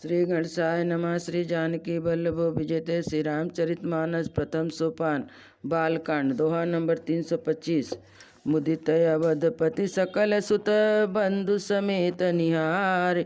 श्री गणेशाय नमः। श्री जानकी वल्लभो विजयते। श्री रामचरितमानस प्रथम सोपान बालकांड दोहा नंबर 325। मुदित अवधपति सकल सुत बंधु समेत निहार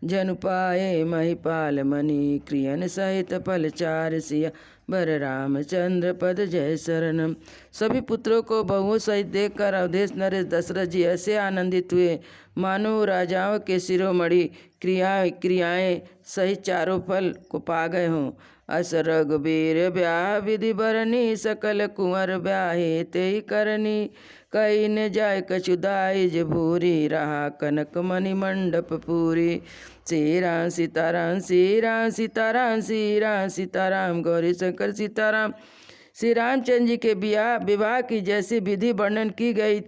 जन पाए महिपाल मणि क्रियन सहित पलचार सिया बर रामचंद्र पद जय शरणम। सभी पुत्रों को बहुओं सहित देखकर अवधेश नरेश दशरथ जी ऐसे आनंदित हुए मानो राजाओं के शिरोमणि क्रियाएं सहित चारों फल को पा गए हों। अस रघुबीर ब्याह विधि बरनी सकल कुंवर ब्याहे ते करनी कई न जाय कछुदाई भूरी रहा कनक मणि मंडप पूरी। श्री राम सीताराम श्री राम सीताराम श्री राम सीताराम गौरी शंकर सीताराम। श्री रामचंद्र जी के विवाह की जैसी विधि वर्णन की गई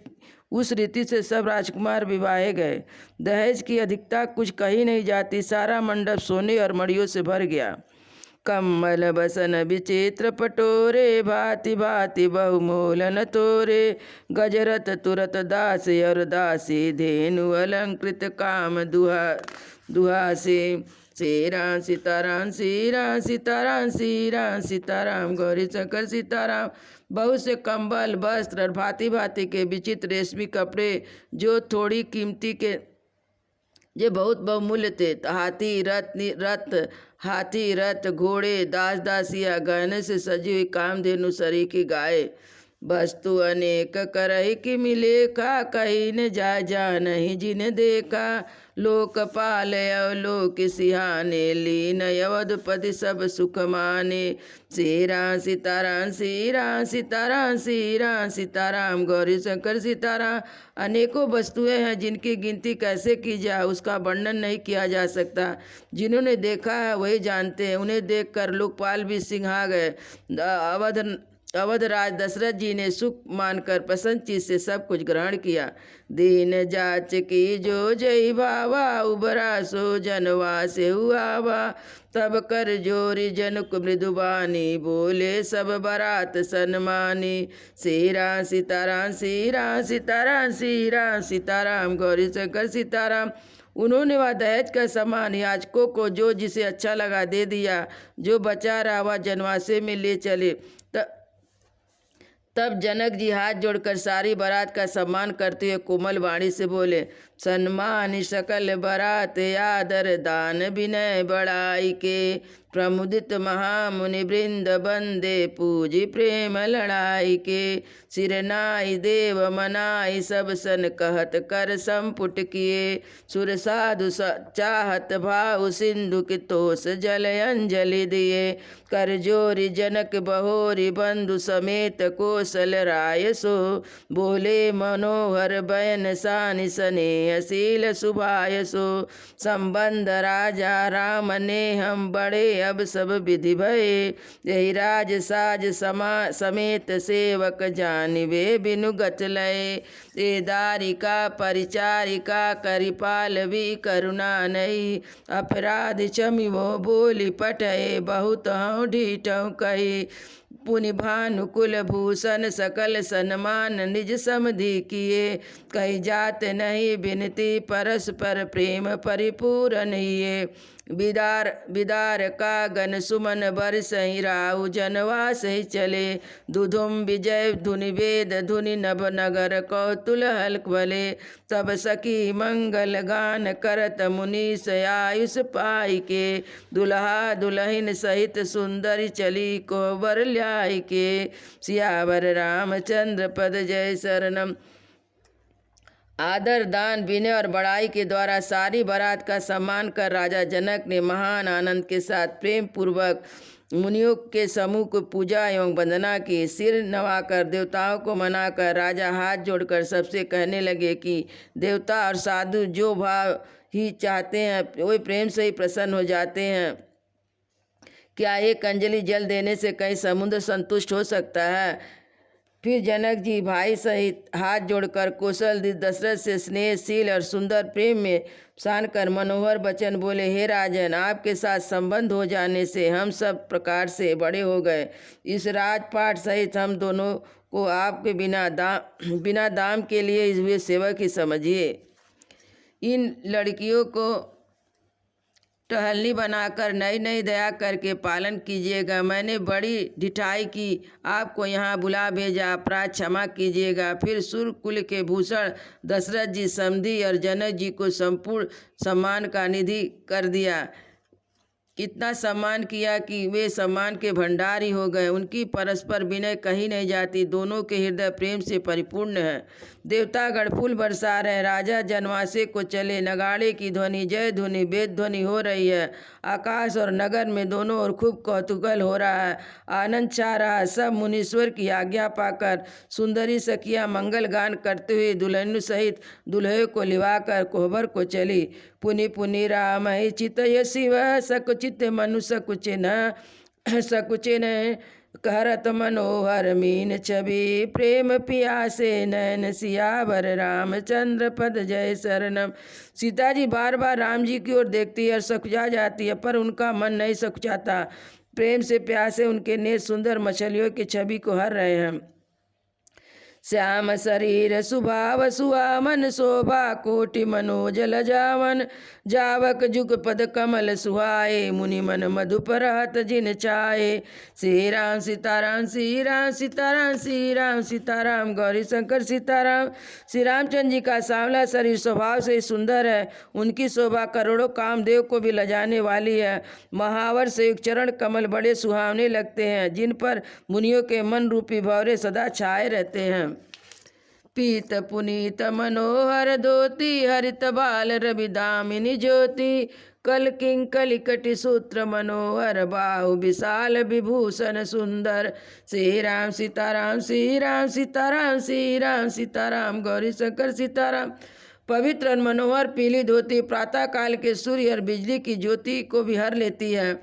उस रीति से सब राजकुमार विवाहे गए। दहेज की अधिकता कुछ कही नहीं जाती। सारा मंडप सोने और मड़ियों से भर गया। कम्मल बसन विचित्र पटोरे भांति भांति बहुमूलन तोरे गजरत तुरत दास और दासी धेनु अलंकृत काम दुहा से। श्री राम सीताराम श्री राम सीताराम श्री राम सीताराम गौरी शंकर सीताराम। बहुत से कंबल वस्त्र और भांति भांति के विचित्र रेशमी कपड़े जो थोड़ी कीमती के ये बहुत बहुमूल्य थे। हाथी रथ घोड़े दास दासिया गहने से सजी हुई कामधेनु सरीखी गाय वस्तु अनेक करही कि मिले का कहीं न जा नहीं जिन देखा लोकपाल अवलोक सिहाने लीन अवधपति सब सुख माने। श्री राम सीताराम श्री राम सीताराम श्री राम सीताराम गौरी शंकर सीताराम। अनेकों वस्तुएं हैं जिनकी गिनती कैसे की जाए उसका वर्णन नहीं किया जा सकता। जिन्होंने देखा है वही जानते हैं। उन्हें देखकर लोकपाल भी सिंहा गए। अवधराज दशरथ जी ने सुख मानकर प्रसन्न चीज से सब कुछ ग्रहण किया। दीन जाच की जो जय भावा उबरा सो जनवा से हुआ तब कर जोरी जनक मृदुबानी बोले सब बरात सन्मानी। श्री राम सीताराम श्री राम सीताराम श्री राम सीताराम गौरी शंकर सीताराम। उन्होंने वह दहेज का सामान याचकों को जो जिसे अच्छा लगा दे दिया। जो बचा रहा वह जनवासे में ले चले। तब जनक जी हाथ जोड़कर सारी बारात का सम्मान करते हुए कोमल वाणी से बोले। सम्मान सकल बारात आदर दान विनय बड़ाई के प्रमुदित महामुनि वृंद बंदे पूजी प्रेम लड़ाई के। सिरनाई देव मनाई सब सन कहत कर संपुट किए सुर साधु चाहत भाव सिंधु की तोष जल अंजलि दिए। कर जोरी जनक बहोरी बंधु समेत कौशल राय सो बोले मनोहर बयन सानि सने असील सुभाय सो। संबंध राजा राम ने हम बड़े अब सब विधि भये यही राज साज समेत सेवक जानिवे बिनु गत लय। ए दारिका परिचारिका करिपाल भी करुणा नहीं अपराध क्षमि वो बोली पटय बहुत हूँ ढीठऊ कही। पुनि भानुकुल भूषण सकल सन्मान निज समधि किए कही जात नहीं बिनती परस्पर प्रेम परिपूर्ण ये। बिदार का गण सुमन बरसहि राहु जनवास ही चले दुधुम विजय धुनि वेद धुनि नभ नगर कौतुल हल्क भले। सब सखी मंगल गान करत मुनीस आयुष पाई के दुल्हा दुल्हन सहित सुंदरी चली को बर ल्याई के। सियावर रामचंद्र पद जय शरणम। आदर दान विनय और बड़ाई के द्वारा सारी बारात का सम्मान कर राजा जनक ने महान आनंद के साथ प्रेम पूर्वक मुनियों के समूह को पूजा एवं वंदना की। सिर नवाकर देवताओं को मनाकर राजा हाथ जोड़कर सबसे कहने लगे कि देवता और साधु जो भाव ही चाहते हैं वही प्रेम से ही प्रसन्न हो जाते हैं। क्या एक अंजलि जल देने से कहीं समुद्र संतुष्ट हो सकता है। फिर जनक जी भाई सहित हाथ जोड़कर कौशल दशरथ से स्नेहशील और सुंदर प्रेम में सान कर मनोहर वचन बोले। हे राजन, आपके साथ संबंध हो जाने से हम सब प्रकार से बड़े हो गए। इस राजपाट सहित हम दोनों को आपके बिना दाम के लिए हुए सेवक ही समझिए। इन लड़कियों को टहलनी बनाकर नई नई दया करके पालन कीजिएगा। मैंने बड़ी ढिठाई की, आपको यहाँ बुला भेजा, अपराध क्षमा कीजिएगा। फिर सूर्य कुल के भूषण दशरथ जी समधी और जनक जी को संपूर्ण सम्मान का निधि कर दिया। इतना सम्मान किया कि वे सम्मान के भंडार ही हो गए। उनकी परस्पर विनय कहीं नहीं जाती, दोनों के हृदय प्रेम से परिपूर्ण है। देवतागण फूल बरसा रहे, राजा जनवासे को चले, नगाड़े की ध्वनि, जय ध्वनि, वेद ध्वनि हो रही है। आकाश और नगर में दोनों ओर खूब कौतूहल हो रहा है, आनंद छा रहा है। सब मुनीश्वर की आज्ञा पाकर सुंदरी सखियां मंगल गान करते हुए दुल्हन सहित दुल्हे को लिवाकर कोहबर को चली। पुनि पुनि राम चितय शिव सकुचित मनु सकुचिन सकुचिन करत मनोहर मीन छवि, प्रेम पियासे नयन सियावर रामचंद्र पद जय शरणम। सीता जी बार बार राम जी की ओर देखती है और सकुचा जाती है, पर उनका मन नहीं सकुचाता। प्रेम से प्यासे उनके नेत्र सुंदर मछलियों की छवि को हर रहे हैं। श्याम शरीर सुभाव सुहामन, शोभा कोटि मनोजल जावन, जावक जुग पद कमल सुहाए, मुनि मन मधुप रहत जिन चाहे। श्री राम सीताराम, श्री राम सीताराम, श्री राम सीताराम, गौरी शंकर सीताराम। श्री रामचंद्र जी का सांवला शरीर स्वभाव से सुंदर है, उनकी शोभा करोड़ों कामदेव को भी लजाने वाली है। महावर से एक चरण कमल बड़े सुहावने लगते हैं, जिन पर मुनियों के मन रूपी भौरे सदा छाए रहते हैं। पीत पुनीत मनोहर धोती, हरित बाल रवि दामिनी ज्योति, कल किंकलि कटि सूत्र मनोहर, बाहु विशाल विभूषण सुंदर। श्री राम सीताराम, श्री राम सीताराम, श्री राम सीताराम, गौरी शंकर सीताराम। पवित्र और मनोहर पीली धोती प्रातः काल के सूर्य और बिजली की ज्योति को भी हर लेती है।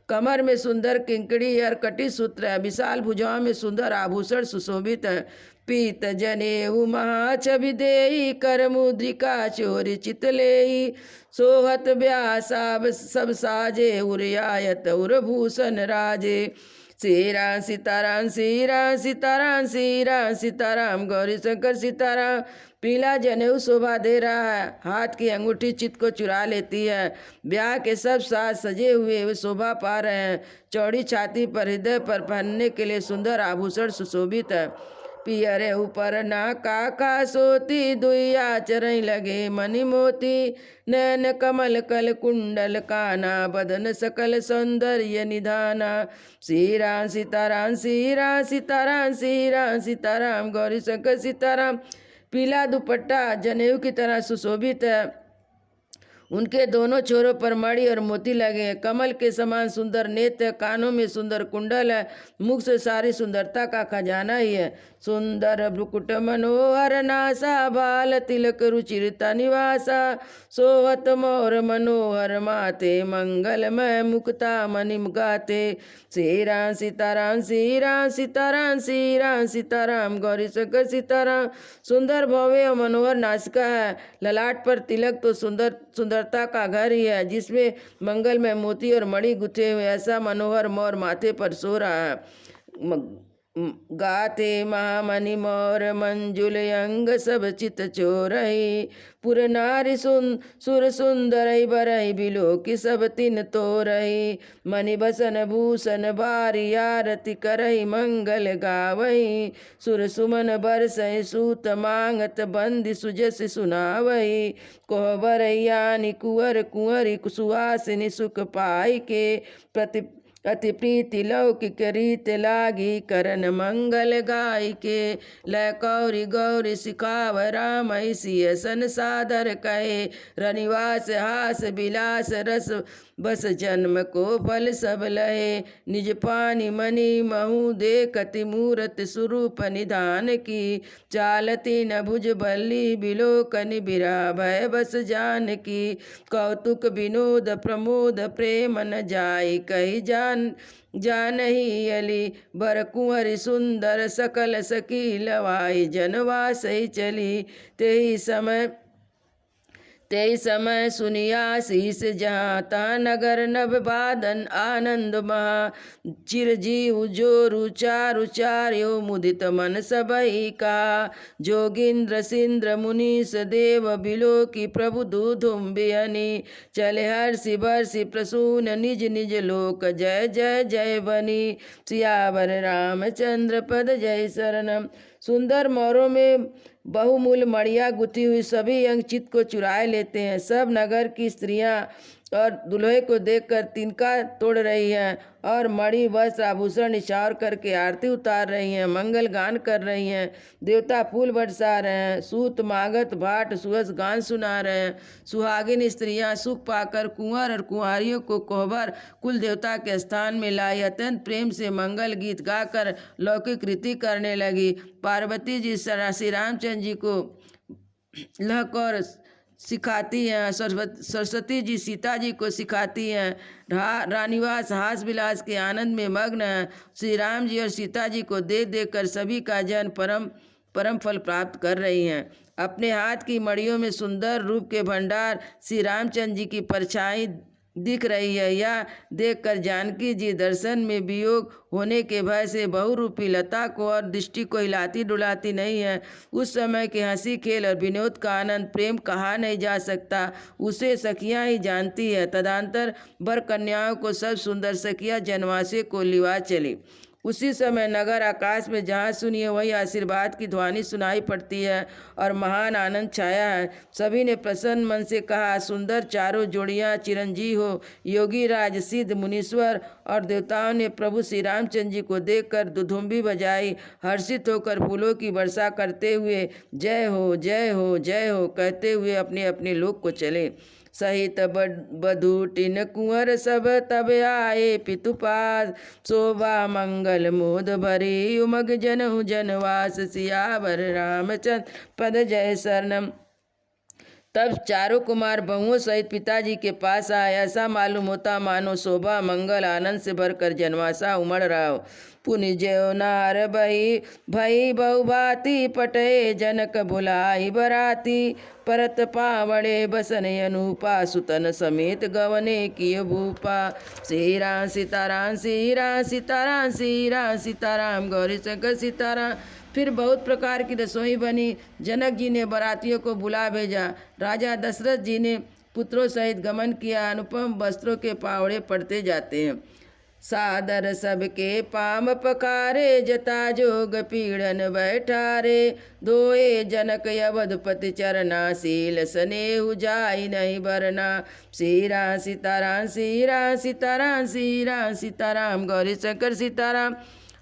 कमर में सुंदर किंकड़ी और कटी सूत्र है, विशाल भुजाओं में सुंदर आभूषण सुशोभित है। पीत जनेऊ महाछवि देई, कर मुद्रिका चोरी चितलेई, सोहत व्यासा सब साजे, उरियायत उर्भूषण राजे। श्री राम सीताराम, श्री राम सीताराम, श्री राम सीताराम, गौरी शंकर सीताराम। पीला जनेऊ शोभा दे रहा है, हाथ की अंगूठी चित्त को चुरा लेती है। ब्याह के सब साज सजे हुए वे शोभा पा रहे हैं। चौड़ी छाती पर हृदय पर पहनने के लिए सुंदर आभूषण सुशोभित है। पियरे ऊपर नाका का सोती, दुइया चरई लगे मणि मोती, नैन कमल कल कुंडल काना, बदन सकल सौंदर्य निधाना। श्री राम सीताराम, श्री राम सीताराम, श्री राम सीताराम, गौरी शंकर सीताराम। पीला दुपट्टा जनेऊ की तरह सुशोभित है, उनके दोनों छोरों पर मणि और मोती लगे हैं। कमल के समान सुंदर नेत्र, कानों में सुंदर कुंडल है, मुख से सारी सुंदरता का खजाना ही है। सुंदर भ्रुकुट मनोहर नासा, बाल तिलक रुचिरता निवासा, सोहत मोर मनोहर माते, मंगलमय मुक्ता मणिम गाते। श्री राम सीताराम, श्री राम सीताराम, श्री राम सीताराम, गौरी शंकर सीताराम। सुंदर भव्य और मनोहर नासिका है, ललाट पर तिलक तो सुंदरता का घर ही है, जिसमें मंगल में मोती और मणि गुथे हुए ऐसा मनोहर मोर माथे पर सो रहा है। गाते महामणि मोर मंजुल अंग, सब चित चोरही, पुर नारी सुर सुंदर बरही, बिलो की सब तिन तोरही। मणि बसन भूषण बारी, आरती करही मंगल गावही, सुर सुमन बरसहि सूत मांगत, बंदी सुजस सुनावही। कोहबरैयानि कुंवर कुंवरी, सुहासिनी सुख पाई के, प्रति अति प्रीति लौकिक रीत लागी, करन मंगल गाय के। लय कौरी गौरी सिखाव राम, सिय सन सादर कहे, रनिवास हास विलास रस, बस जन्म को फल सब लहे। निज पानी मणि महु, देखति मूरत स्वरूप निधान की, चालती न भुज बल्ली, बिलोकनि बिरा भय बस जान की। कौतुक विनोद प्रमोद, प्रेम न जाय कही जानही अली, बर कुंवरी सुंदर सकल सकी लवाई, जनवासई चली। ते समय सुनिया शीस जहाँ तहाँ नगर नभ बादन आनंद महा चिरजीव जो रुचार उचार्यो मुदित मन सबई का जोगिंद्र सिंद्र मुनीस देव बिलो की प्रभु दूधुम बियनी चले हर्षि बर्षि प्रसून निज निज लोक जय जय जय बनी सियावर रामचंद्र पद जय शरणम। सुंदर मोरों में बहुमूल्य मड़िया गुथी हुई सभी अंग चित्त को चुराए लेते हैं। सब नगर की स्त्रियां और दुल्हे को देखकर तिनका तोड़ रही हैं और मणि वस्त्र आभूषण निछावर करके आरती उतार रही हैं, मंगल गान कर रही हैं। देवता फूल बरसा रहे हैं, सूत मागत भाट सुहस गान सुना रहे हैं। सुहागिन स्त्रियां सुख पाकर कुंवर और कुंवारियों को कोहबर कुल देवता के स्थान में लाई अत्यंत प्रेम से मंगल गीत गाकर लौकिक रीति करने लगी। पार्वती जी श्री रामचंद्र जी को लहकौर सिखाती हैं, सरस्वती जी सीता जी को सिखाती हैं। रानीवास हास विलास के आनंद में मग्न हैं। श्री राम जी और सीता जी को देख देख कर सभी का जन परम फल प्राप्त कर रही हैं। अपने हाथ की मड़ियों में सुंदर रूप के भंडार श्री रामचंद्र जी की परछाई दिख रही है। यह देखकर जानकी जी दर्शन में वियोग होने के भय से बहुरूपी लता को और दृष्टि को हिलाती डुलाती नहीं है। उस समय के हंसी खेल और विनोद का आनंद प्रेम कहा नहीं जा सकता, उसे सखियां ही जानती है। तदंतर वर कन्याओं को सब सुंदर सखियां जनवासे को लिवा चली। उसी समय नगर आकाश में जहाँ सुनिए वही आशीर्वाद की ध्वनि सुनाई पड़ती है और महान आनंद छाया है। सभी ने प्रसन्न मन से कहा, सुंदर चारों जोड़ियाँ चिरंजीव हो। योगी राज सिद्ध मुनीश्वर और देवताओं ने प्रभु श्री रामचंद्र जी को देखकर दुधुम्बी बजाई, हर्षित होकर फूलों की वर्षा करते हुए जय हो जय हो जय हो कहते हुए अपने अपने लोक को चले। सहित बधूटिन कुंवर सब तब आए पितुपास, शोभा मंगल मोद भरी उमग जनहु जनवास, सियावर रामचंद्र पद जय शरणम। तब चारों कुमार बहुओं सहित पिताजी के पास आए। ऐसा मालूम होता मानो शोभा मंगल आनंद से भरकर जनवासा उमड़ रहा हो। पुनि ज्यो नार भई बहुभांति पटे, जनक बुलाई बराती परत पावड़े बसन अनुपा, सुतन समेत गवने किय भूपा। श्री राम सीताराम श्री राम सीताराम श्री राम सीताराम गौरी शंकर सीताराम। फिर बहुत प्रकार की रसोई बनी। जनक जी ने बारातियों को बुला भेजा। राजा दशरथ जी ने पुत्रों सहित गमन किया। अनुपम वस्त्रों के पावड़े पड़ते जाते हैं। सादर सबके पाम पकारे, जता जोग पीड़न बैठारे, धोए जनक अवधपति चरना, शील स्नेहु जाई नहीं बरना। श्री राम सीताराम श्री राम सीताराम श्री राम सीताराम गौरी शंकर सीताराम।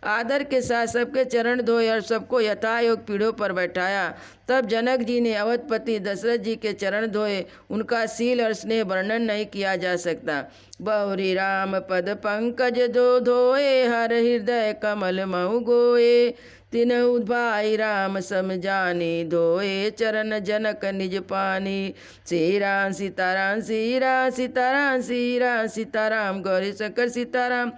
आदर के साथ सबके चरण धोए और सबको यथायोग पीढ़ों पर बैठाया। तब जनक जी ने अवधपति दशरथ जी के चरण धोए। उनका शील और स्नेह वर्णन नहीं किया जा सकता। बहुरी राम पद पंकज दो धोए, हर हृदय कमल महु गोए, तिनहु भाई राम सम जानी, धोए चरण जनक निज पानी। श्री राम सीताराम श्री राम सीताराम श्री राम सीताराम गौरी शंकर सीताराम।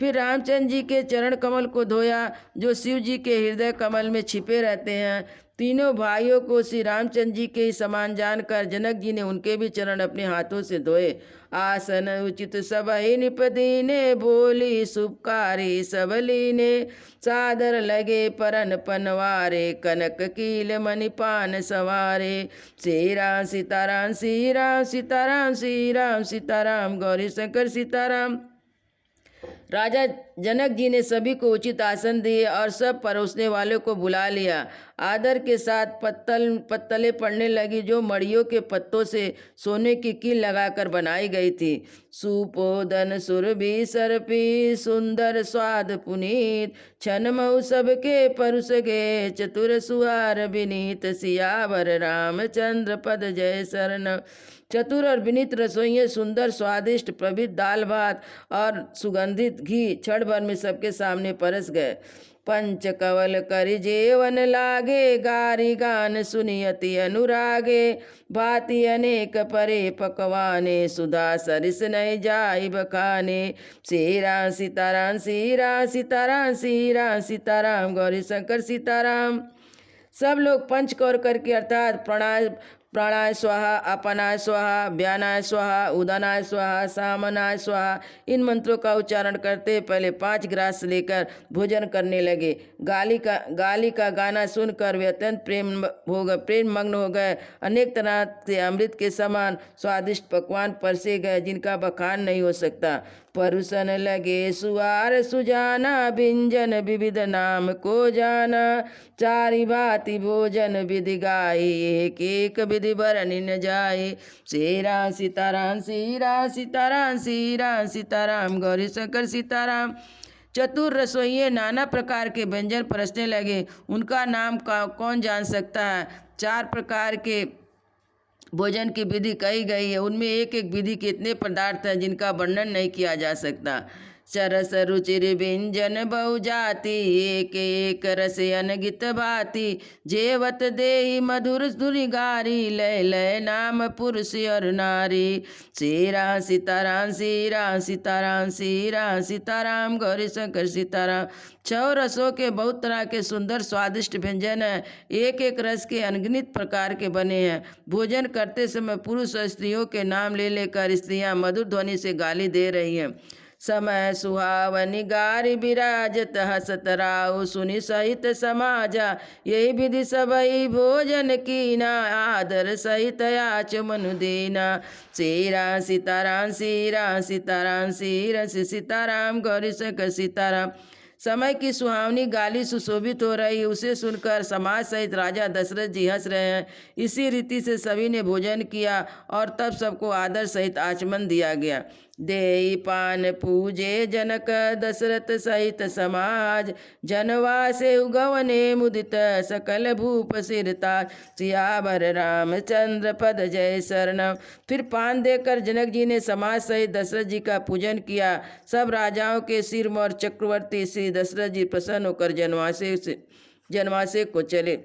फिर रामचंद्र जी के चरण कमल को धोया जो शिव जी के हृदय कमल में छिपे रहते हैं। तीनों भाइयों को श्री रामचंद्र जी के ही समान जानकर जनक जी ने उनके भी चरण अपने हाथों से धोए। आसन उचित सबहि निपदीने, बोली शुभकारी सब लीने, सादर लगे परन पनवारे, कनक कील मणिपान सवारे। श्री राम सीताराम श्री राम सीताराम श्री राम सीताराम गौरी शंकर सीताराम। राजा जनक जी ने सभी को उचित आसन दिए और सब परोसने वालों को बुला लिया। आदर के साथ पत्तलें पड़ने लगी जो मड़ियों के पत्तों से सोने की कील लगाकर बनाई गई थी। सुपोदन सुरभि सरपी, सुंदर स्वाद पुनीत, छन मऊ सबके परुस गे, चतुर सुहार विनीत, सियावर रामचंद्र पद जय शरण। चतुर और विनीत रसोइये सुंदर स्वादिष्ट प्रभित दाल भात और सुगंधित घी क्षण भर में सबके सामने परस गए। पंच कवल करि जेवन लागे, गारी गान सुनियति अनुरागे, भांति अनेक परे पकवाने, सुधा सरिस नहीं जाई बखाने। श्री राम सीताराम श्री राम सीताराम श्री राम सीताराम गौरी शंकर सीताराम। सब लोग पंच कौर करके अर्थात प्राणाय स्वाहा, अपनाय स्वाहा, व्यानाय स्वाहा, उदानाय स्वाहा, सामनाय स्वाहा। इन मंत्रों का उच्चारण करते पहले 5 ग्रास लेकर भोजन करने लगे। गाली का गाना सुनकर वे अत्यंत प्रेम मग्न हो गए। अनेक तरह से अमृत के समान स्वादिष्ट पकवान परसे गए जिनका बखान नहीं हो सकता। परुसन लगे सुआर सुजाना, व्यंजन विविध नाम को जाना। चारि भांति भोजन विधि गाई, एक एक विधि बरनि न जाए। श्री राम सीताराम, श्री राम सीताराम, श्री राम सीताराम, गौरी शंकर सीताराम। चतुर रसोइये नाना प्रकार के व्यंजन परसने लगे। उनका नाम कौन जान सकता है। 4 प्रकार के भोजन की विधि कही गई है। उनमें एक एक विधि के इतने पदार्थ हैं जिनका वर्णन नहीं किया जा सकता। सरस रुचिर व्यंजन बहु जाति, एक एक रस अनगित भांति। जेवत देहि मधुर धुनि गारी, लय लय नाम पुरुष और नारी। श्री राम सीताराम, श्री राम सीताराम, श्री राम सीताराम, गौरी शंकर सीताराम। 6 रसों के बहुत तरह के सुंदर स्वादिष्ट व्यंजन हैं। एक एक रस के अनगिनत प्रकार के बने हैं। भोजन करते समय पुरुष और स्त्रियों के नाम ले लेकर स्त्रियां मधुर ध्वनि से गाली दे रही हैं। समय सुहावनी गारी विराजत, हसत राउ सुनि सहित समाजा। यही विधि सबई भोजन कीना, आदर सहित आच मनु देना। श्री राम सीताराम, श्री राम सीताराम, श्री राम सीताराम, गौरी शंकर सीताराम। समय की सुहावनी गाली सुशोभित हो रही, उसे सुनकर समाज सहित राजा दशरथ जी हंस रहे हैं। इसी रीति से सभी ने भोजन किया और तब सबको आदर सहित आचमन दिया गया। देई पान पूजे जनक, दशरथ सहित समाज। जनवासे उगवने मुदित, सकल भूप सिरताज। सियावर रामचंद्र पद जय शरणम। फिर पान देकर जनक जी ने समाज सहित दशरथ जी का पूजन किया। सब राजाओं के सिर और चक्रवर्ती श्री दशरथ जी प्रसन्न होकर जनवासे को चले।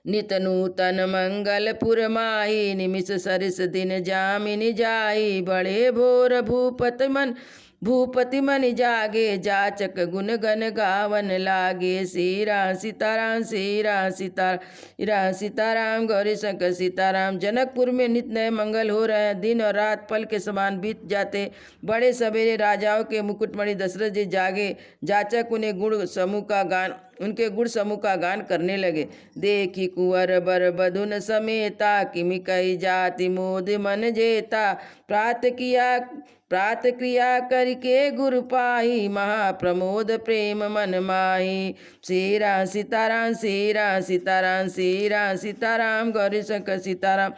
नित नूतन मंगलपुर माही, निमिष सरिस दिन जामिनी जाई। बड़े भोर भूपति मन जागे, जाचक गुण गण गावन लागे। श्री राम सीताराम, श्री राम सीताराम, गौरी शंकर सीताराम। जनकपुर में नित नए मंगल हो रहे हैं। दिन और रात पल के समान बीत जाते। बड़े सवेरे राजाओं के मुकुटमणि दशरथ जी जागे। जाचक उन्हें उनके गुण समूह का गान करने लगे। देखी कुंवर बर बधुन समेता, किमि कही जाति मोद मन जेता। प्रात क्रिया करके गुरु पाही, महाप्रमोद प्रेम मन माही। श्री राम सीताराम, श्री राम सीताराम, श्री राम सीताराम, गौरी शंकर सीताराम।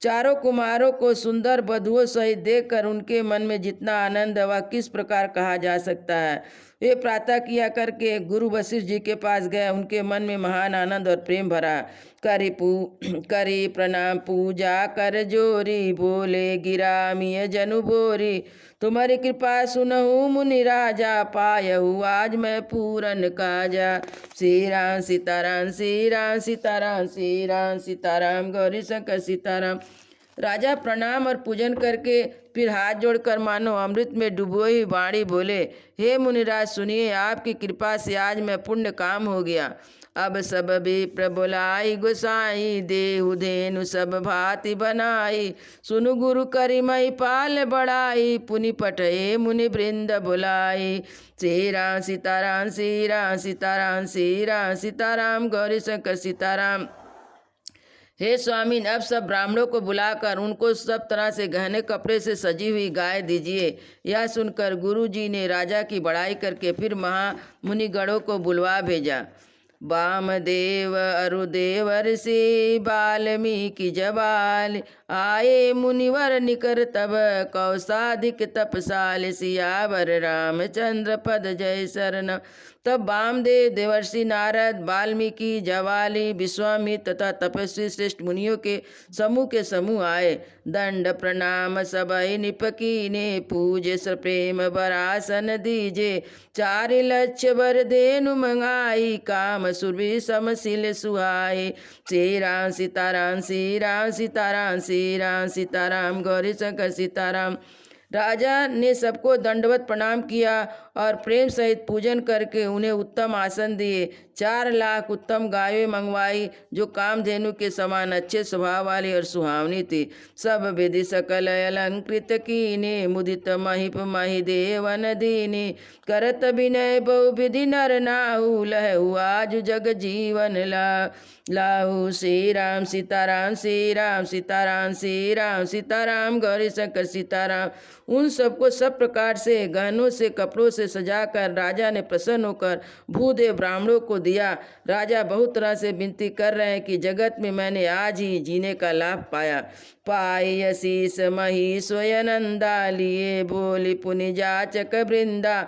चारों कुमारों को सुंदर बधुओं सहित देखकर उनके मन में जितना आनंद वह किस प्रकार कहा जा सकता है। वे प्रातः किया करके गुरु वशिष्ठ जी के पास गए। उनके मन में महान आनंद और प्रेम भरा। करी प्रणाम पूजा कर जोरी, बोले गिरामिय जनु बोरी। तुम्हारी कृपा सुनहु मुनि राजा, पायहु आज मैं पूरन काजा। श्री राम सीताराम, श्री राम सीताराम, श्री राम सीताराम, गौरी शंकर सीताराम। राजा प्रणाम और पूजन करके फिर हाथ जोड़कर मानो अमृत में डुबोई वाणी बोले, हे मुनिराज सुनिए, आपकी कृपा से आज मैं पुण्य काम हो गया। अब सब विप्र बुलाई गोसाई, देहु धेनु सब भांति बनाई। सुनु गुरु करि महिपाल बढ़ाई, पुनि पठे मुनि वृंद बुलाई। श्री राम सीताराम, श्री राम सीताराम, श्री राम सीताराम, गौरी शंकर सीताराम। हे स्वामी, अब सब ब्राह्मणों को बुलाकर उनको सब तरह से गहने कपड़े से सजी हुई गाय दीजिए। यह सुनकर गुरु जी ने राजा की बड़ाई करके फिर महामुनिगणों को बुलवा भेजा। वामदेव अरुदेव ऋषि, वाल्मीकि जबाल। आए मुनिवर निकर तब, कौसाधिक तपसाल। सियावर रामचंद्र पद जय शरण। तब वामदेव, देवर्षि नारद, वाल्मीकि, जवाली, विश्वामित्र तथा तपस्वी श्रेष्ठ मुनियों के समूह आए। दंड प्रणाम सबहि निपकीने, पूजे सप्रेम बरासन दीजे। 4 लक्ष वर धेनु मंगाई, काम सुरभि समशील सुहाई। श्री राम सीताराम, श्री राम सीताराम, श्री राम सीताराम, गौरी शंकर सीताराम। राजा ने सबको दंडवत प्रणाम किया और प्रेम सहित पूजन करके उन्हें उत्तम आसन दिए। 4 लाख उत्तम गायें मंगवाई जो कामधेनु के समान अच्छे स्वभाव वाली और सुहावनी थी। सब विधि सकल अलंकृत कीने, मुदित महिप महि देवन दीनी। करत विनय बहु विधि नर नाहु, लहु आज जग जीवन लाहू। श्री राम सीताराम, श्री राम सीताराम, श्री राम सीताराम, गौरी शंकर सीताराम। उन सबको सब प्रकार से गहनों से कपड़ों से सजाकर राजा ने प्रसन्न होकर भूदेव ब्राह्मणों को दिया। राजा बहुत तरह से विनती कर रहे हैं कि जगत में मैंने आज ही जीने का लाभ पाया। पाई अशीष मही स्वयनंदा, लिए बोली पुनि जाचक वृंदा।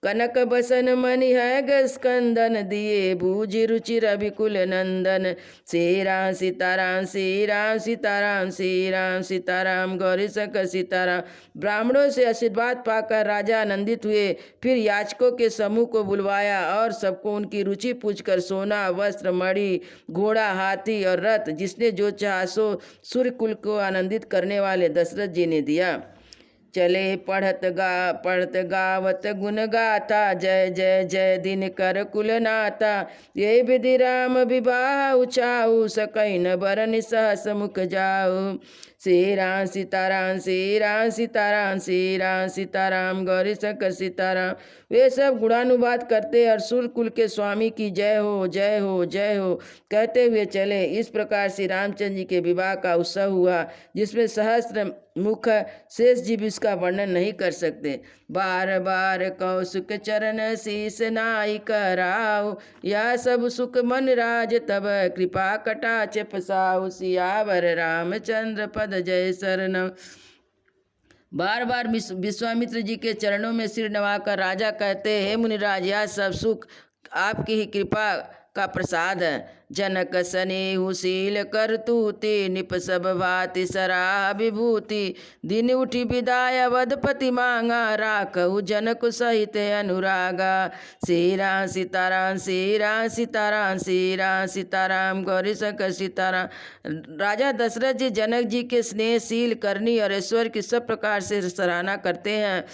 कनक बसन मणि है स्कंदन, दिए भूजि रुचि रविकुल नंदन। श्री राम सीताराम, श्री राम सीताराम, श्री राम सीताराम, गौरी शंकर सीताराम। ब्राह्मणों से आशीर्वाद पाकर राजा आनंदित हुए। फिर याचकों के समूह को बुलवाया और सबको उनकी रुचि पूछकर सोना, वस्त्र, मणि, घोड़ा, हाथी और रथ, जिसने जो चाहा सो सूर्य कुल को आनंदित करने वाले दशरथ जी ने दिया। चले पढ़त गावत गुण गाथा, जय जय जय दिन कर कुल नाथा। ये विधि राम विवाह उचाऊ, सकई न बरन सहस मुख जाऊ। श्री राम सीताराम, श्री राम सीताराम, श्री राम सीताराम, गौरी शंकर सीताराम। वे सब गुणानुवाद करते और सूर्य कुल के स्वामी की जय हो, जय हो, जय हो कहते हुए चले। इस प्रकार श्री रामचंद्र जी के विवाह का उत्सव हुआ, जिसमें सहस्त्र मुख शेष जी भी इसका वर्णन नहीं कर सकते। बार बार कौसुक चरण शीस नाई कराओ, यह सब सुख मन राज तब कृपा कटाक्ष पसाओ। सियावर रामचंद्र पद जय शरण। बार बार विश्वामित्र जी के चरणों में सिर नवाकर राजा कहते, हे मुनिराज, यह सब सुख आपकी ही कृपा का प्रसाद है। जनक सनेहु शील करतूति, निप सब भाति सराह विभूति। दिन उठी विदाय अवधपति मांगा, राखहु जनक सहित अनुरागा। श्री राम सीताराम, श्री राम सीताराम, श्री राम सीताराम, गौरी शंकर सीताराम। राजा दशरथ जी जनक जी के स्नेहशील, करनी और ऐश्वर्य की सब प्रकार से सराहना करते हैं।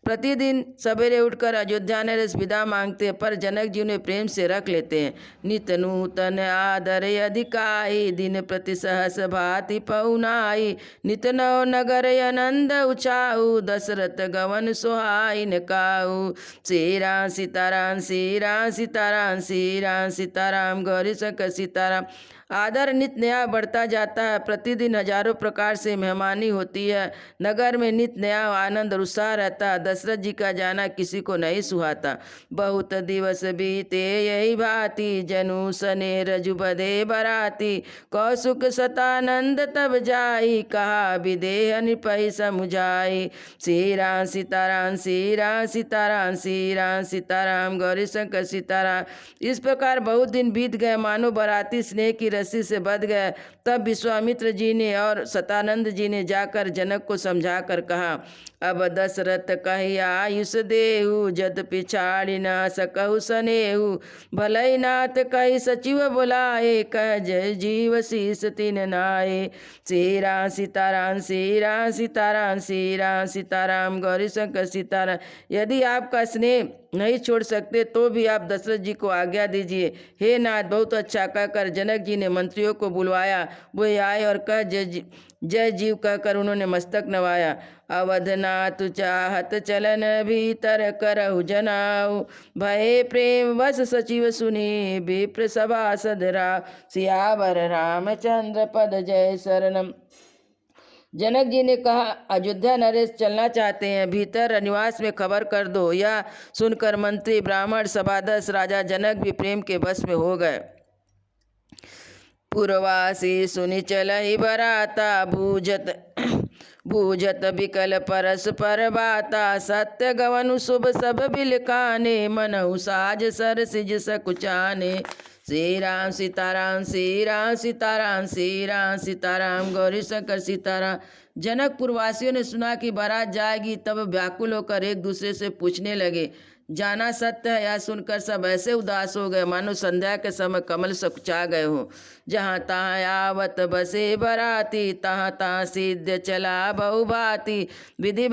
प्रतिदिन सवेरे उठकर अयोध्या नरेश विदा मांगते, पर जनक जी उन्हें प्रेम से रख लेते हैं। नित नूतन आदर अधिकाई, दिन प्रति सहस भाति पहुनाई। नित नव नगर आनंद उचाऊ, दशरथ गवन सोहाइन काऊ। श्री राम सीताराम, श्री राम सीताराम, श्री राम सीताराम, गौरी शंकर सीताराम। आदर नित नया बढ़ता जाता है। प्रतिदिन हजारों प्रकार से मेहमानी होती है। नगर में नित नया आनंद और उत्साह रहता है। दशरथ जी का जाना किसी को नहीं सुहाता। बहुत दिवस बीते यही भांति, जनु सने रजु बधे बराती। कौसुक सतानंद तब जाई, कहा विदेह निपहि समुझाई। श्री राम सीताराम, श्री राम सीताराम, श्री राम सीताराम, गौरी शंकर सीताराम। इस प्रकार बहुत दिन बीत गए, मानो बराती स्नेह की रस्सी से बंध गए। तब विश्वामित्र जी ने और सतानंद जी ने जाकर जनक को समझा कर कहा, अब दशरथ कहि आयुष देहु, जद पिछाड़ी न सकहु सनेहु। भलई नाथ कहि सचिव बुलाए, कह जय जीव शीस तिन नाए। श्री राम सीताराम, श्री राम सीताराम, श्री राम सीताराम, गौरी शंकर सीताराम। यदि आपका स्नेह नहीं छोड़ सकते तो भी आप दशरथ जी को आज्ञा दीजिए। हे नाथ, बहुत अच्छा कहकर जनक जी ने मंत्रियों को बुलवाया। वे आए और कह जय जीव कहकर उन्होंने मस्तक नवाया। अवधनाथ चाहत चलन भीतर करहु जनाऊ, भय प्रेम वश सचिव सुनी, विप्र सभासद राव। सियावर रामचंद्र पद जय शरणम। जनक जी ने कहा, अयोध्या नरेश चलना चाहते हैं, भीतर निवास में खबर कर दो। यह सुनकर मंत्री, ब्राह्मण, सभासद, राजा जनक भी प्रेम के बस में हो गए। पुरवासी सुनि चलहि बराता, बूझत विकल परस्पर बाता। सत्य गवनु शुभ सब बिलकाने, मनहु साज सर सिज सकुचाने। श्री राम सीताराम, श्री राम सीताराम, श्री राम सीताराम, गौरी शंकर सीताराम। जनकपुर वासियों ने सुना कि बारात जाएगी, तब व्याकुल होकर एक दूसरे से पूछने लगे, जाना सत्य है, यह सुनकर सब ऐसे उदास हो गए मानो संध्या के समय कमल सकुचा गए हो। जहाँ तहाँ आवत बसे बराती, तहाँ तहाँ सिद्ध चला बहुभांति। विधि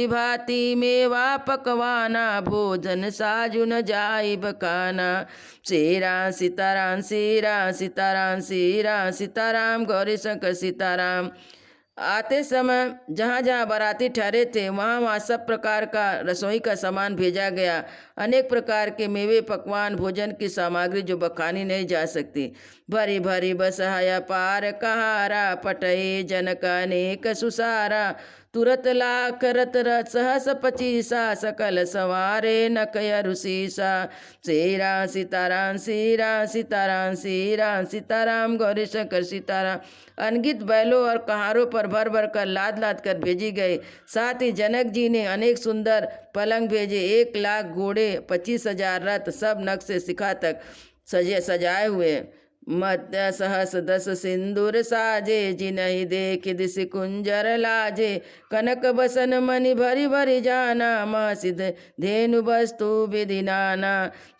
भांति मेवा पकवाना, भोजन साजु न जाई बकाना। श्री राम सीताराम, श्री राम सीताराम, श्री राम सीताराम, गौरी शंकर सीताराम। आते समय जहाँ जहाँ बाराती ठहरे थे वहाँ वहाँ सब प्रकार का रसोई का सामान भेजा गया। अनेक प्रकार के मेवे, पकवान, भोजन की सामग्री जो बखानी नहीं जा सकती। भरी भरी बसहाया पार कहारा, पटई जनक अनेक सुसारा। तुरत लाख रत रथ सहस पचीसा, सकल सवारे न कय रुसीसा। श्री राम सीताराम, श्री राम सीताराम, श्री राम सीताराम, गौरी शंकर सीताराम। अनगित बैलों और कहारों पर भर भर कर लाद लाद कर भेजी गई। साथ ही जनक जी ने अनेक सुंदर पलंग भेजे, 1,00,000 घोड़े, 25,000 रथ, सब नक्शे शिखा तक सजाए हुए। मध्य सहस 10 सिंदूर साजे, जिनहि देख दिस कुंजर लाजे। कनक बसन मणि भरी भरी जाना, माँ सिद्ध धेनु वस्तु विधि नाना।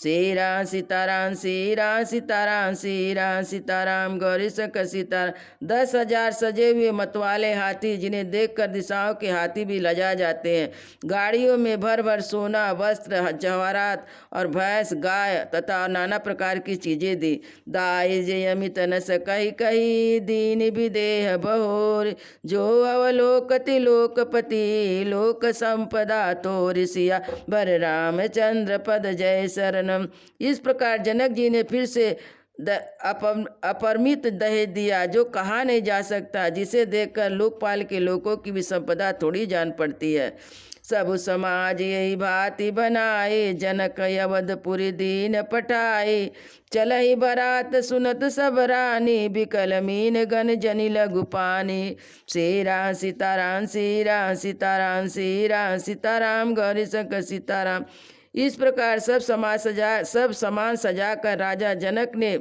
श्री राम सीताराम, श्री राम सीताराम, श्री राम सीताराम, गौरी शंकर सीताराम। 10,000 सजे हुए मतवाले हाथी, जिन्हें देखकर दिशाओं के हाथी भी लजा जाते हैं। गाड़ियों में भर भर सोना, वस्त्र, जवाहरात और भैंस, गाय तथा नाना प्रकार की चीजें दी। दाई जय अमित न सकहि कही, दीन विदेह बहोर। जो अवलोकति लोकपति, लोक संपदा तोर। सिया बर रामचंद्र पद जय शरणम। इस प्रकार जनक जी ने फिर से अपरिमित दहेज दिया, जो कहा नहीं जा सकता, जिसे देखकर लोकपाल के लोगों की भी संपदा थोड़ी जान पड़ती है। सब समाज यही भांति बनाए, जनक अवधपुरी दीन पटाए। चलहि बरात सुनत सब रानी, बिकल मीन गन जनि लघु पानी। श्री राम सीताराम, श्री राम सीताराम, श्री राम सीताराम, गौरी शंकर सीताराम। इस प्रकार सब सामान सजाकर राजा जनक ने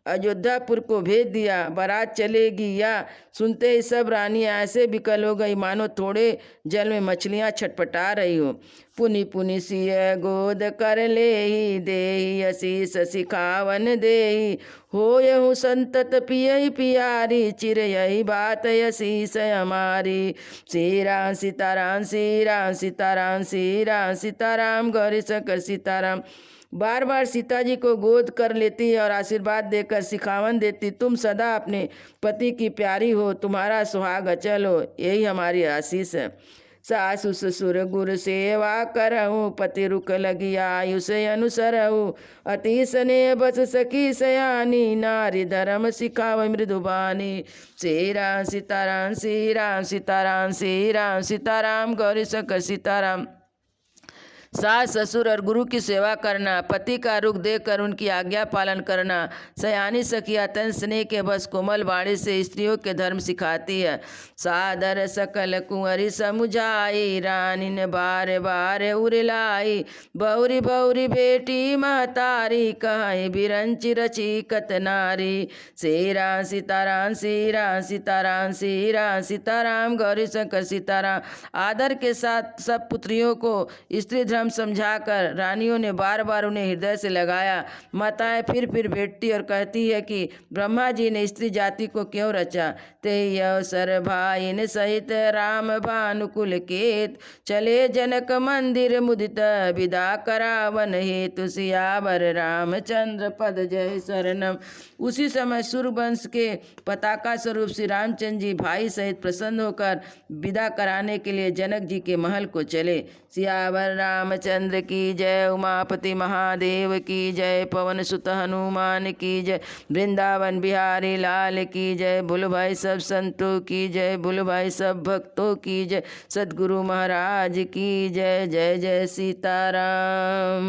अयोध्यापुर को भेज दिया। बारात चलेगी या सुनते ही सब रानियां ऐसे विकल हो गई मानो थोड़े जल में मछलियां छटपटा रही हो। पुनि पुनि सिय गोद कर लेहि, देहि असीस सिखावन देहि। होयहु संतत पियहि पियारी, चिर यही बात असीस हमारी। श्री राम सीताराम, श्री राम सीताराम, श्री राम सीताराम, गौरी शंकर सीताराम। बार बार सीता जी को गोद कर लेती और आशीर्वाद देकर सिखावन देती, तुम सदा अपने पति की प्यारी हो, तुम्हारा सुहाग अचल हो, यही हमारी आशीष है। सासु ससुर गुरु सेवा करहूँ, पति रुक लगी आयुष अनुसरहूँ। अति स्नेह बस सखी सयानी, नारी धर्म सिखाव मृदुबानी। श्री राम सीताराम, श्री राम सीताराम, श्री राम सीताराम, गौरी शंकर सीताराम। सास ससुर और गुरु की सेवा करना, पति का रुख देखकर उनकी आज्ञा पालन करना। सयानी सखिया तन स्नेह के बस कोमल वाणी से स्त्रियों के धर्म सिखाती है। सादर सकल कुंवरी समुझाई, रानी ने बार बार उरलाई। बहुरी बहुरी बेटी महतारी, कहीं बिरंच रची कत नारी। श्री राम सीताराम, श्री राम सीताराम, श्री राम सीताराम, गौरी शंकर सीताराम। आदर के साथ सब पुत्रियों को स्त्री धर्म समझाकर रानियों ने बार बार उन्हें हृदय से लगाया। माताएं फिर भेटती और कहती है कि ब्रह्मा जी ने स्त्री जाति को क्यों रचा। ते अवसर भाइन सहित राम भानुकुल केत, चले जनक मंदिर मुदित विदा करावन हेतु। सियावर रामचंद्र पद जय शरणम। उसी समय सूर्यवंश के पताका स्वरूप श्री रामचंद्र जी भाई सहित प्रसन्न होकर विदा कराने के लिए जनक जी के महल को चले। सियावर रामचंद्र की जय, उमापति महादेव की जय, पवन सुत हनुमान की जय, वृंदावन बिहारी लाल की जय। बोलो भाई सब संतों की जय, बोलो भाई सब भक्तों की जय, सद्गुरु महाराज की जय। जय जय सीताराम।